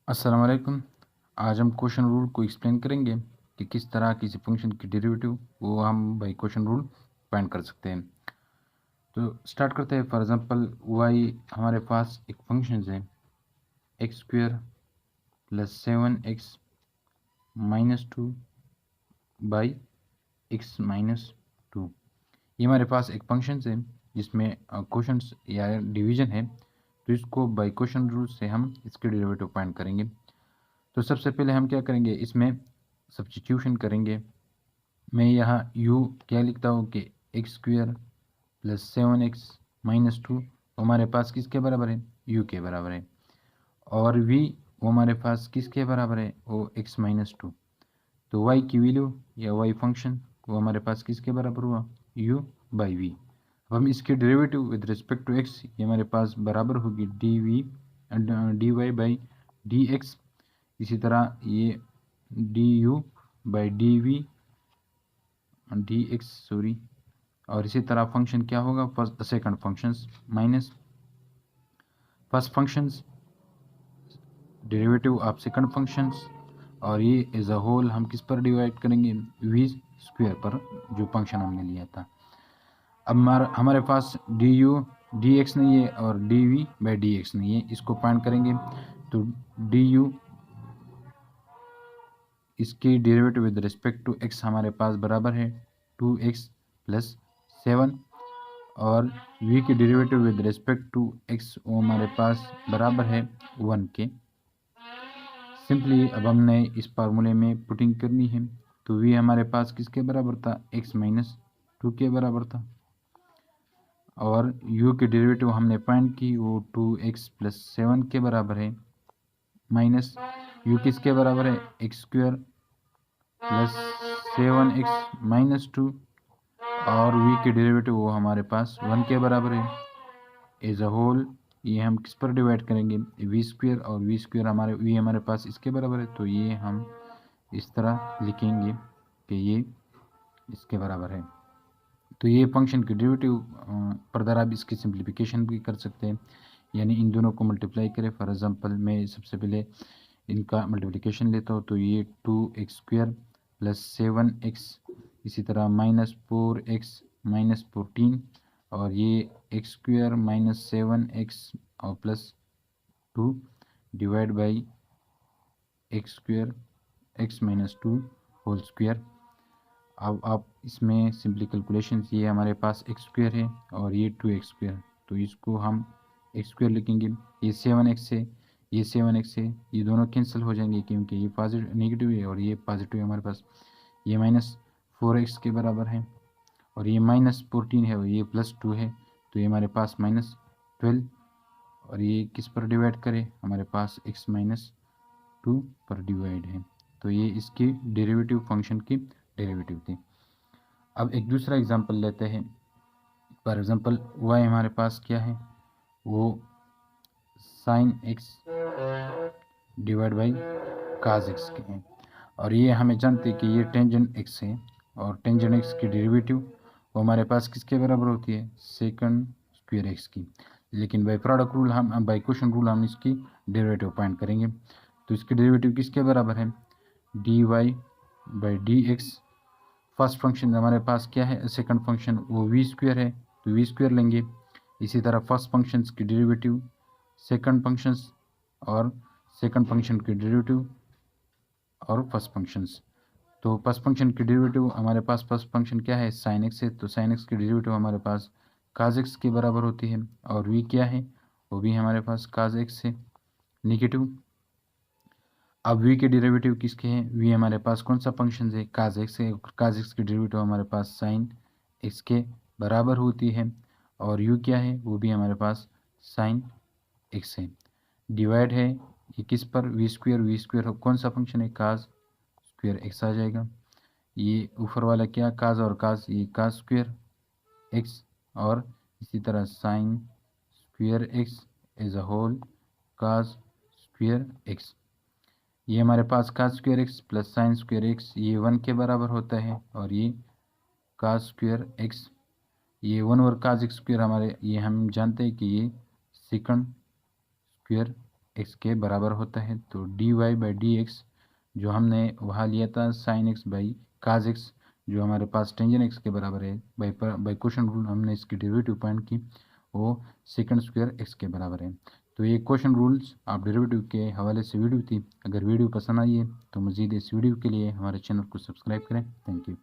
अस्सलाम वालेकुम। आज हम क्वेश्चन रूल को एक्सप्लेन करेंगे कि किस तरह किसी फंक्शन की डेरिवेटिव वो हम बाई क्वेश्चन रूल फाइंड कर सकते हैं। तो स्टार्ट करते हैं। फॉर एग्जांपल वाई हमारे पास एक फंक्शन है x square plus 7x minus 2 by x minus 2। ये हमारे पास एक फंक्शन है जिसमें क्वेश्चन या डिवीजन है, तो इसको बाई क्वेश्चन रूल से हम इसके डेरिवेटिव फाइंड करेंगे। तो सबसे पहले हम क्या करेंगे, इसमें सब्स्टिट्यूशन करेंगे। मैं यहाँ u क्या लिखता हूँ कि x square plus 7x minus 2 हमारे पास किसके बराबर है, u के बराबर है। और v वो हमारे पास किसके बराबर है, वो x माइनस 2। तो y की वैल्यू या y फंक्शन वो हमारे पास किसके बराबर हुआ, u बाई v। अब हम इसके derivative with respect to x ये हमारे पास बराबर होगी D Y by D X. इसी तरह ये D U by D V D X sorry. और इसी तरह फंक्शन क्या होगा, first second functions minus first functions derivative of second functions. और ये एज अ होल हम किस पर डिवाइड करेंगे, वी स्क्वायर पर, जो फंक्शन हमने लिया था। अब हमारे पास डी यू डी एक्स नहीं है और D V by D X नहीं है, इसको फाइंड करेंगे। तो डी यू इसकी derivative with respect to X हमारे पास बराबर है 2x प्लस 7। और v की derivative with respect to x वो हमारे पास बराबर है 1 के। सिंपली अब हमने इस फार्मूले में पुटिंग करनी है। तो v हमारे पास किसके बराबर था, x माइनस 2 के बराबर था। और u की डेरिवेटिव हमने फाइंड की, वो 2x प्लस 7 के बराबर है। माइनस u किसके बराबर है, x square plus 7x minus 2। और v की डेरिवेटिव वो हमारे पास 1 के बराबर है। एज अ होल ये हम किस पर डिवाइड करेंगे, वी स्क्वायर। और वी स्क्वायर हमारे वी हमारे पास इसके बराबर है, तो ये हम इस तरह लिखेंगे कि ये इसके बराबर है। तो ये फंक्शन की डेरिवेटिव फर्दर आप इसकी सिंप्लीफिकेशन भी कर सकते हैं, यानी इन दोनों को मल्टीप्लाई करें। फॉर एग्जांपल मैं सबसे पहले इनका मल्टीप्लिकेशन लेता हूँ, तो ये 2x स्क्वायर प्लस 7x, इसी तरह माइनस 4x माइनस 14। और ये एक्स स्क्वायर माइनस 7x और plus 2 divide by X square X minus 2 whole square. अब आप इसमें सिंपली कैलकुलेशन, ये हमारे पास एक्स स्क्वायर है और ये 2x स्क्वायर, तो इसको हम एक्स स्क्वायर लिखेंगे। ये 7x है, ये 7x है, ये दोनों कैंसिल हो जाएंगे क्योंकि ये पॉजिटिव नेगेटिव है और ये पॉजिटिव है हमारे पास। ये माइनस 4x के बराबर है और ये माइनस 14 है और ये प्लस 2 है, तो ये हमारे पास माइनस 12। और ये किस पर डिवाइड करें, हमारे पास x माइनस 2 पर डिवाइड है। तो ये इसकी डेरिवेटिव फंक्शन की डेरिवेटिव थी। अब एक दूसरा एग्जांपल लेते हैं। फॉर एग्जांपल y हमारे पास क्या है, वो sine x divide by cos x के हैं। और ये हमें जानते हैं कि ये टेंजेंट x है और टेंजेंट x की डेरिवेटिव वो हमारे पास किसके बराबर होती है, सेकंड स्क्वायर x की। लेकिन बाई प्रोडक्ट रूल हम बाई क्वेश्चन रूल हम इसकी डेरिवेटिव फाइंड करेंगे। तो इसकी डेरिवेटिव किसके बराबर है, D Y by D X. First function हमारे पास क्या है, सेकंड फंक्शन वो वी स्क्वायर है, तो वी स्क्वायर लेंगे। इसी तरह फर्स्ट फंक्शन की डेरिवेटिव सेकंड फंक्शंस और सेकंड फंक्शन की डेरिवेटिव और फर्स्ट फंक्शंस। तो फर्स्ट फंक्शन की डेरिवेटिव हमारे पास फर्स्ट फंक्शन क्या है, साइन एक्स है, तो साइन एक्स की डेरिवेटिव हमारे पास काज एक्स के बराबर होती है। और वी क्या है, वो भी हमारे पास काज एक्स है नेगेटिव। अब v के डेरिवेटिव किसके हैं, v हमारे पास कौन सा फंक्शन है, काज एक्स है। काज एक्स की डेरिवेटिव हमारे पास साइन एक्स के बराबर होती है। और u क्या है, वो भी हमारे पास साइन एक्स है। डिवाइड है ये किस पर, वी स्क्वायर कौन सा फंक्शन है, काज स्क्वायर एक्स आ जाएगा। ये ऊपर वाला क्या, काज और काज, ये काज स्क्वायर एक्स। और इसी तरह sine square x as a whole cos square x. ये हमारे पास cos square x plus sine square x ये 1 के बराबर होता है। और ये काज स्क्वायर एक्स ये 1 और काज स्क्वायर हमारे, ये हम जानते हैं कि ये सेकंड स्क्वायर एक्स के बराबर होता है। तो D Y by D X जो हमने वहाँ लिया था sine X by cos X, जो हमारे पास टेंजन एक्स के बराबर है, बाई क्वेश्चन रूल हमने इसकी डेरिवेटिव पॉइंट की, वो सेकंड स्क्वायर एक्स के बराबर है। तो ये क्वेश्चन रूल्स आप डेरिवेटिव के हवाले से वीडियो थी। अगर वीडियो पसंद आई है तो मज़ीद इस वीडियो के लिए हमारे चैनल को सब्सक्राइब करें। Thank you.